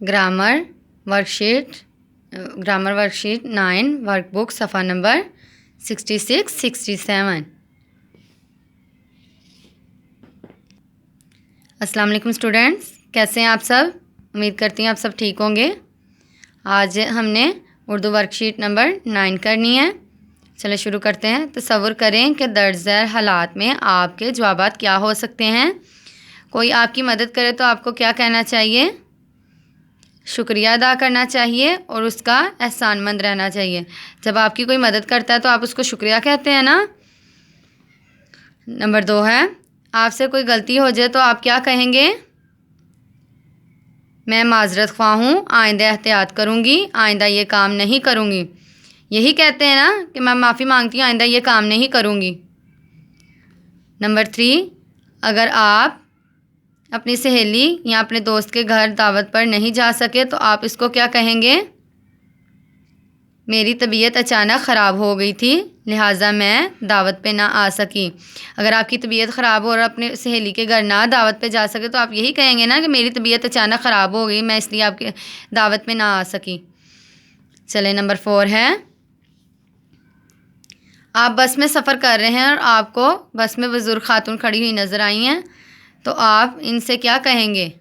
Grammar worksheet 9 workbook सफ़ा number 66-67। अस्सलाम वालेकुम स्टूडेंट्स, कैसे हैं आप सब? उम्मीद करती हूँ आप सब ठीक होंगे। आज हमने उर्दू वर्कशीट नंबर 9 करनी है। चलो शुरू करते हैं। तसव्वुर करें कि दर्ज झैल हालात में आपके जवाबात क्या हो सकते हैं। कोई आपकी मदद करे तो आपको क्या कहना चाहिए? शुक्रिया अदा करना चाहिए और उसका एहसानमंद रहना चाहिए। जब आपकी कोई मदद करता है तो आप उसको शुक्रिया कहते हैं ना। नंबर 2 है, आपसे कोई गलती हो जाए तो आप क्या कहेंगे? मैं माजरत ख्वाह हूँ, आइंदा एहतियात करूँगी, आइंदा ये काम नहीं करूँगी। यही कहते हैं ना कि मैं माफ़ी मांगती हूँ, आइंदा ये काम नहीं करूँगी। नंबर 3, अगर आप अपनी सहेली या अपने दोस्त के घर दावत पर नहीं जा सके तो आप इसको क्या कहेंगे? मेरी तबीयत अचानक ख़राब हो गई थी, लिहाजा मैं दावत पे ना आ सकी। अगर आपकी तबीयत ख़राब हो और अपने सहेली के घर ना दावत पे जा सके तो आप यही कहेंगे ना कि मेरी तबीयत अचानक ख़राब हो गई, मैं इसलिए आपके दावत पे ना आ सकी। चले नंबर 4 है, आप बस में सफ़र कर रहे हैं और आपको बस में बुज़ुर्ग खातून खड़ी हुई नज़र आई हैं तो आप इनसे क्या कहेंगे?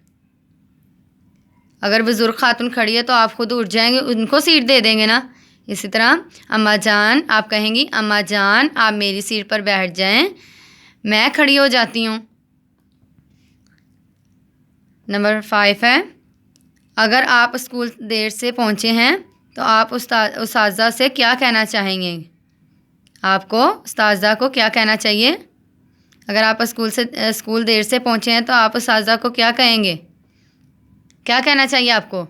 अगर बुज़ुर्ग खातून खड़ी है तो आप ख़ुद उठ जाएंगे, उनको सीट दे देंगे ना। इसी तरह अम्मा जान, आप कहेंगी अम्मा जान आप मेरी सीट पर बैठ जाएं, मैं खड़ी हो जाती हूँ। नंबर 5 है, अगर आप स्कूल देर से पहुँचे हैं तो आप उस्ताज़ा से क्या कहना चाहेंगे? आपको उस्ताज़ा को क्या कहना चाहिए? अगर आप स्कूल देर से पहुँचे हैं तो आप उस्ताज़ा को क्या कहेंगे? क्या कहना चाहिए आपको?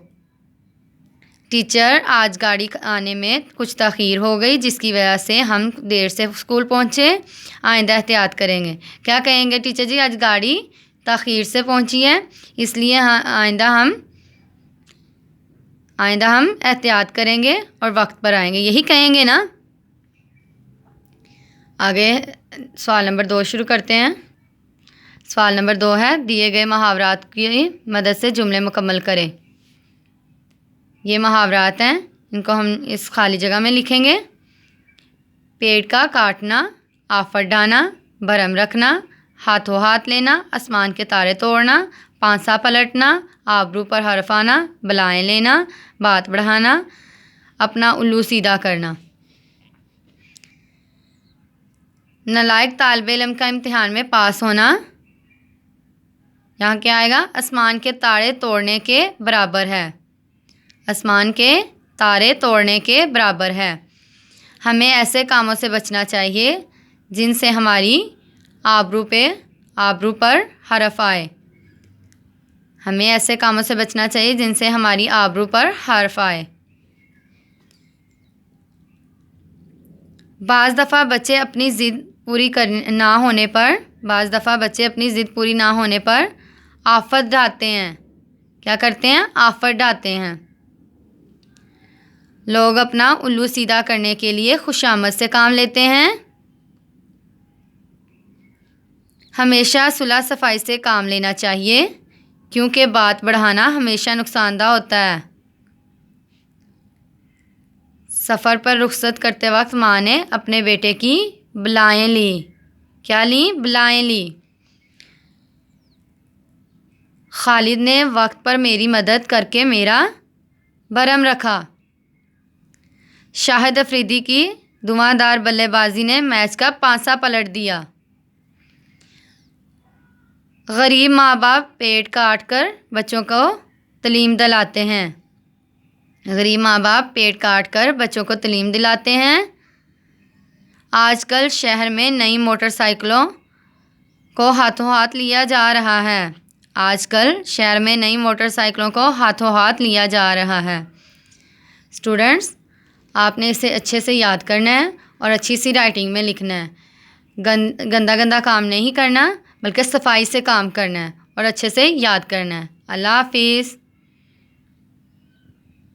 टीचर आज गाड़ी आने में कुछ तख़ीर हो गई जिसकी वजह से हम देर से स्कूल पहुँचे, आइंदा एहतियात करेंगे। क्या कहेंगे? टीचर जी आज गाड़ी तख़ीर से पहुँची है इसलिए आइंदा हम एहतियात करेंगे और वक्त पर आएंगे, यही कहेंगे ना। आगे सवाल नंबर 2 शुरू करते हैं। सवाल नंबर 2 है, दिए गए मुहावरात की मदद से जुमले मुकम्मल करें। ये मुहावरात हैं, इनको हम इस खाली जगह में लिखेंगे। पेड़ का काटना, आफत डाना, भरम रखना, हाथों हाथ लेना, आसमान के तारे तोड़ना, पांसा पलटना, आबरू पर हर्फ आना, बलाएँ लेना, बात बढ़ाना, अपना उल्लू सीधा करना। नालायक तालिब इल्म का इम्तिहान में पास होना, यहाँ क्या आएगा? आसमान के तारे तोड़ने के बराबर है। आसमान के तारे तोड़ने के बराबर है। हमें ऐसे कामों से बचना चाहिए जिनसे हमारी आबरू पर हर्फ आए। हमें ऐसे कामों से बचना चाहिए जिनसे हमारी आबरू पर हर्फ आए। बाज़ दफ़ा बच्चे अपनी ज़िद पूरी ना होने पर आफत ढाते हैं। क्या करते हैं? आफत ढाते हैं। लोग अपना उल्लू सीधा करने के लिए खुशामद से काम लेते हैं। हमेशा सुलह सफाई से काम लेना चाहिए क्योंकि बात बढ़ाना हमेशा नुकसानदा होता है। सफ़र पर रुखसत करते वक्त माँ ने अपने बेटे की बलाएँ ली। क्या ली? बलाएँ ली। खालिद ने वक्त पर मेरी मदद करके मेरा भरम रखा। शाहिद अफरीदी की धुआंधार बल्लेबाजी ने मैच का पांसा पलट दिया। गरीब माँ बाप पेट काट कर बच्चों को तालीम दिलाते हैं। गरीब माँ बाप पेट काट कर बच्चों को तालीम दिलाते हैं। आजकल शहर में नई मोटरसाइकिलों को हाथों हाथ लिया जा रहा है। आजकल शहर में नई मोटरसाइकिलों को हाथों हाथ लिया जा रहा है। स्टूडेंट्स, आपने इसे अच्छे से याद करना है और अच्छी सी राइटिंग में लिखना है। गंदा काम नहीं करना बल्कि सफाई से काम करना है और अच्छे से याद करना है। अल्लाह हाफिज़।